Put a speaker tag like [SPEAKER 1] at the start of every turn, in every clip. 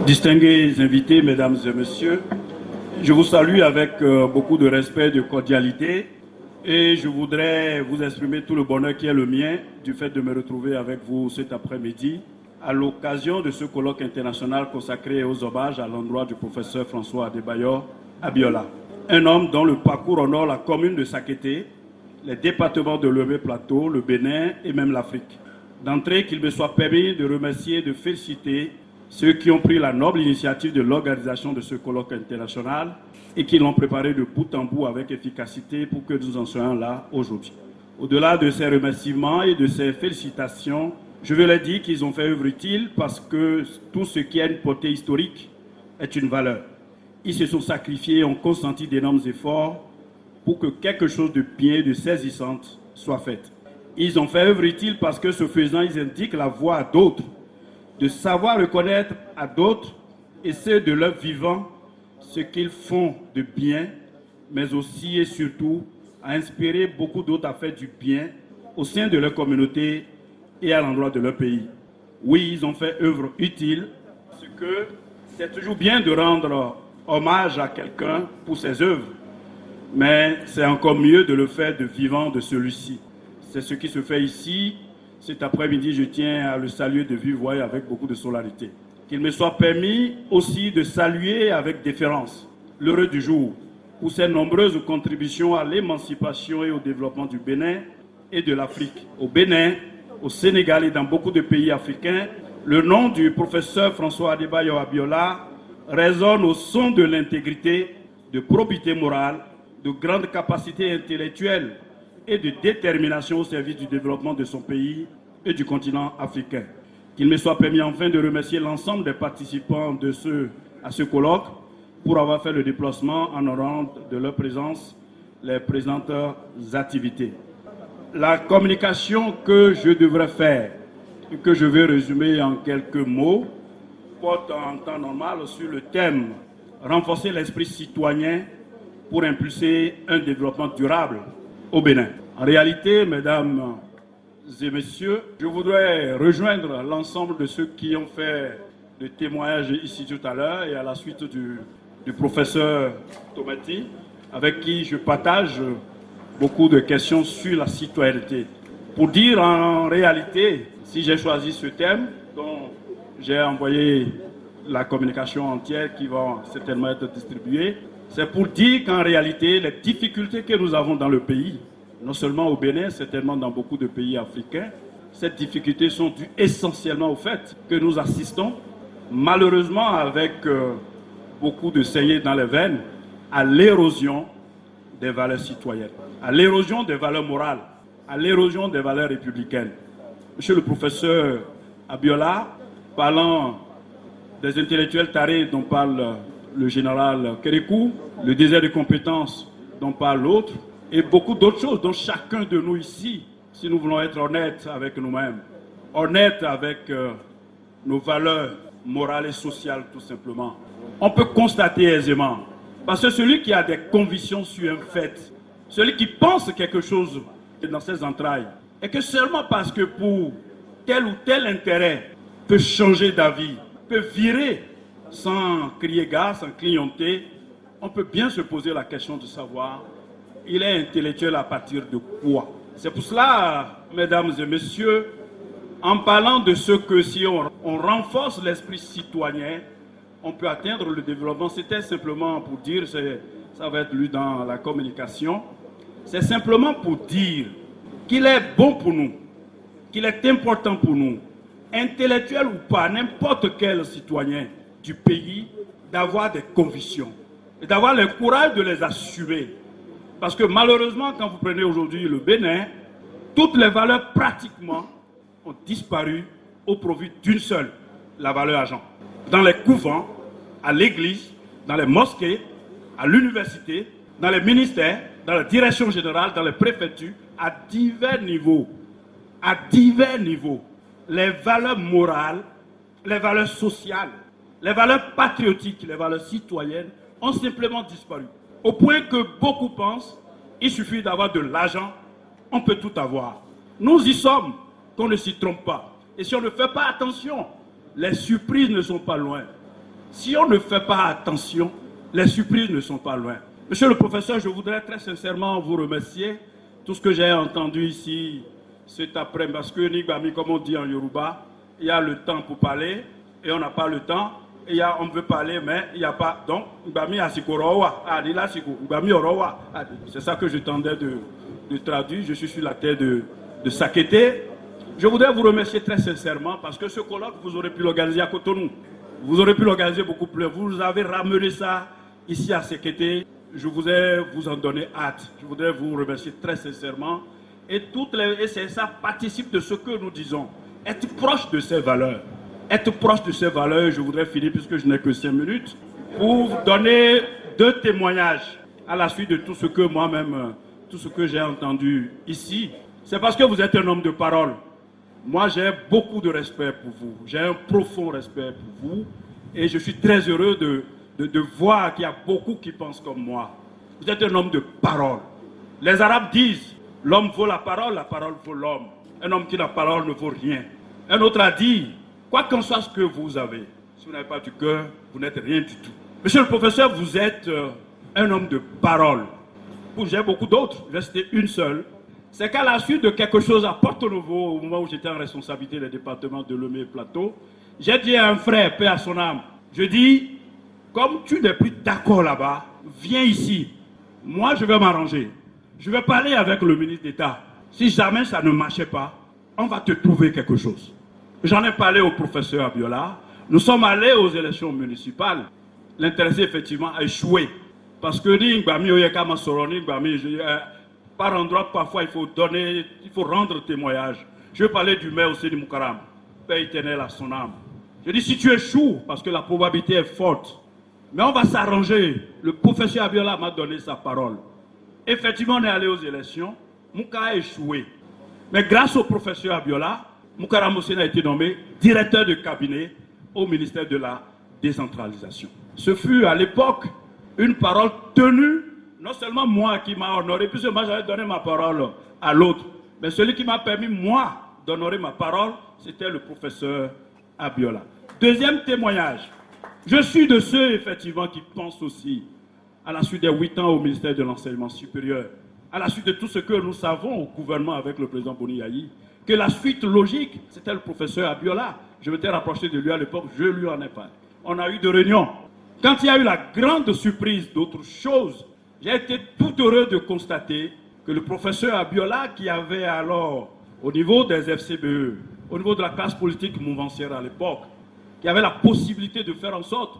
[SPEAKER 1] Distingués invités, mesdames et messieurs, je vous salue avec beaucoup de respect et de cordialité et je voudrais vous exprimer tout le bonheur qui est le mien du fait de me retrouver avec vous cet après-midi à l'occasion de ce colloque international consacré aux hommages à l'endroit du professeur François Adebayor Abiola. Un homme dont le parcours honore la commune de Sakété, les départements de Lomé Plateau, le Bénin et même l'Afrique. D'entrée, qu'il me soit permis de remercier et de féliciter ceux qui ont pris la noble initiative de l'organisation de ce colloque international et qui l'ont préparé de bout en bout avec efficacité pour que nous en soyons là aujourd'hui. Au-delà de ces remerciements et de ces félicitations, je veux leur dire qu'ils ont fait œuvre utile parce que tout ce qui a une portée historique est une valeur. Ils se sont sacrifiés et ont consenti d'énormes efforts pour que quelque chose de bien, de saisissant soit fait. Ils ont fait œuvre utile parce que ce faisant, ils indiquent la voie à d'autres, de savoir reconnaître à d'autres et ceux de leur vivant ce qu'ils font de bien, mais aussi et surtout à inspirer beaucoup d'autres à faire du bien au sein de leur communauté et à l'endroit de leur pays. Oui, ils ont fait œuvre utile, parce que c'est toujours bien de rendre hommage à quelqu'un pour ses œuvres, mais c'est encore mieux de le faire de vivant de celui-ci. C'est ce qui se fait ici. Cet après-midi, je tiens à le saluer de vive voix avec beaucoup de solennité. Qu'il me soit permis aussi de saluer avec déférence l'heureux du jour pour ses nombreuses contributions à l'émancipation et au développement du Bénin et de l'Afrique. Au Bénin, au Sénégal et dans beaucoup de pays africains, le nom du professeur François Adebayor Abiola résonne au son de l'intégrité, de probité morale, de grande capacité intellectuelle et de détermination au service du développement de son pays et du continent africain. Qu'il me soit permis enfin de remercier l'ensemble des participants à ce colloque pour avoir fait le déplacement en honorant de leur présence les présentes activités. La communication que je devrais faire et que je vais résumer en quelques mots porte en temps normal sur le thème « Renforcer l'esprit citoyen pour impulser un développement durable » au Bénin. En réalité, mesdames et messieurs, je voudrais rejoindre l'ensemble de ceux qui ont fait le témoignage ici tout à l'heure et à la suite du professeur Tomati, avec qui je partage beaucoup de questions sur la citoyenneté. Pour dire en réalité, si j'ai choisi ce thème, dont j'ai envoyé la communication entière qui va certainement être distribuée, c'est pour dire qu'en réalité, les difficultés que nous avons dans le pays, non seulement au Bénin, certainement dans beaucoup de pays africains, ces difficultés sont dues essentiellement au fait que nous assistons, malheureusement avec beaucoup de saignées dans les veines, à l'érosion des valeurs citoyennes, à l'érosion des valeurs morales, à l'érosion des valeurs républicaines. Monsieur le professeur Abiola, parlant des intellectuels tarés dont parle le général Kérékou, le désert de compétences dont parle l'autre, et beaucoup d'autres choses dont chacun de nous ici, si nous voulons être honnêtes avec nous-mêmes, honnêtes avec nos valeurs morales et sociales tout simplement, on peut constater aisément, parce que celui qui a des convictions sur un fait, celui qui pense quelque chose dans ses entrailles, et que seulement parce que pour tel ou tel intérêt peut changer d'avis, peut virer sans crier gare, sans clignoter, on peut bien se poser la question de savoir il est intellectuel à partir de quoi. C'est pour cela, mesdames et messieurs, en parlant de ce que si on renforce l'esprit citoyen, on peut atteindre le développement. C'était simplement pour dire, ça va être lu dans la communication, c'est simplement pour dire qu'il est bon pour nous, qu'il est important pour nous, intellectuel ou pas, n'importe quel citoyen du pays, d'avoir des convictions et d'avoir le courage de les assumer. Parce que malheureusement, quand vous prenez aujourd'hui le Bénin, toutes les valeurs pratiquement ont disparu au profit d'une seule, la valeur argent. Dans les couvents, à l'église, dans les mosquées, à l'université, dans les ministères, dans la direction générale, dans les préfectures, à divers niveaux, les valeurs morales, les valeurs sociales, les valeurs patriotiques, les valeurs citoyennes ont simplement disparu. Au point que beaucoup pensent, il suffit d'avoir de l'argent, on peut tout avoir. Nous y sommes, qu'on ne s'y trompe pas. Et si on ne fait pas attention, les surprises ne sont pas loin. Si on ne fait pas attention, les surprises ne sont pas loin. Monsieur le professeur, je voudrais très sincèrement vous remercier. Tout ce que j'ai entendu ici cet après-midi, parce que Nigbami, comme on dit en Yoruba, il y a le temps pour parler et on n'a pas le temps. On veut parler, mais il n'y a pas. Donc, c'est ça que je tendais de traduire. Je suis sur la terre de Sakété. Je voudrais vous remercier très sincèrement parce que ce colloque, vous aurez pu l'organiser à Cotonou. Vous aurez pu l'organiser beaucoup plus. Vous avez ramené ça ici à Sakété. Je voudrais vous en donner hâte. Je voudrais vous remercier très sincèrement. Et ça participe de ce que nous disons. Être proche de ces valeurs. Être proche de ces valeurs, je voudrais finir, puisque je n'ai que 5 minutes, pour vous donner 2 témoignages à la suite de tout ce que moi-même, tout ce que j'ai entendu ici. C'est parce que vous êtes un homme de parole. Moi, j'ai beaucoup de respect pour vous. J'ai un profond respect pour vous. Et je suis très heureux de voir qu'il y a beaucoup qui pensent comme moi. Vous êtes un homme de parole. Les Arabes disent, l'homme vaut la parole vaut l'homme. Un homme qui n'a pas la parole ne vaut rien. Un autre a dit, quoi qu'en soit ce que vous avez, si vous n'avez pas du cœur, vous n'êtes rien du tout. Monsieur le professeur, vous êtes un homme de parole. J'ai beaucoup d'autres, je vais citer une seule. C'est qu'à la suite de quelque chose à Porto-Novo, au moment où j'étais en responsabilité des départements de Lomé et Plateau, j'ai dit à un frère, paix à son âme, je dis, comme tu n'es plus d'accord là-bas, viens ici. Moi, je vais m'arranger. Je vais parler avec le ministre d'État. Si jamais ça ne marchait pas, on va te trouver quelque chose. J'en ai parlé au professeur Abiola. Nous sommes allés aux élections municipales. L'intéressé, effectivement, a échoué. Parce que par endroit, parfois, il faut rendre témoignage. Je vais parler du maire aussi de Moukaram. Père éternel à son âme. Je dis, si tu échoues, parce que la probabilité est forte, mais on va s'arranger. Le professeur Abiola m'a donné sa parole. Effectivement, on est allé aux élections. Mouka a échoué. Mais grâce au professeur Abiola, Moukaram Hossein a été nommé directeur de cabinet au ministère de la décentralisation. Ce fut à l'époque une parole tenue, non seulement moi qui m'a honoré, puisque moi j'avais donné ma parole à l'autre, mais celui qui m'a permis, moi, d'honorer ma parole, c'était le professeur Abiola. Deuxième témoignage, je suis de ceux, effectivement, qui pensent aussi, à la suite des 8 ans au ministère de l'Enseignement supérieur, à la suite de tout ce que nous savons au gouvernement avec le président Boni Yayi, que la suite logique, c'était le professeur Abiola. Je m'étais rapproché de lui à l'époque, je lui en ai parlé. On a eu des réunions. Quand il y a eu la grande surprise d'autres choses, j'ai été tout heureux de constater que le professeur Abiola, qui avait alors, au niveau des FCBE, au niveau de la classe politique mouvancière à l'époque, qui avait la possibilité de faire en sorte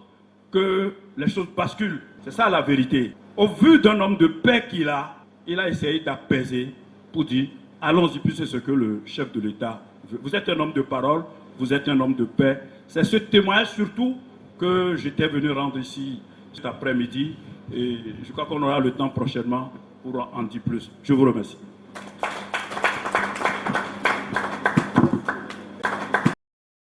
[SPEAKER 1] que les choses basculent. C'est ça la vérité. Au vu d'un homme de paix qu'il a, il a essayé d'apaiser pour dire, allons-y, puis c'est ce que le chef de l'État veut. Vous êtes un homme de parole, vous êtes un homme de paix. C'est ce témoignage surtout que j'étais venu rendre ici cet après-midi. Et je crois qu'on aura le temps prochainement pour en dire plus. Je vous remercie.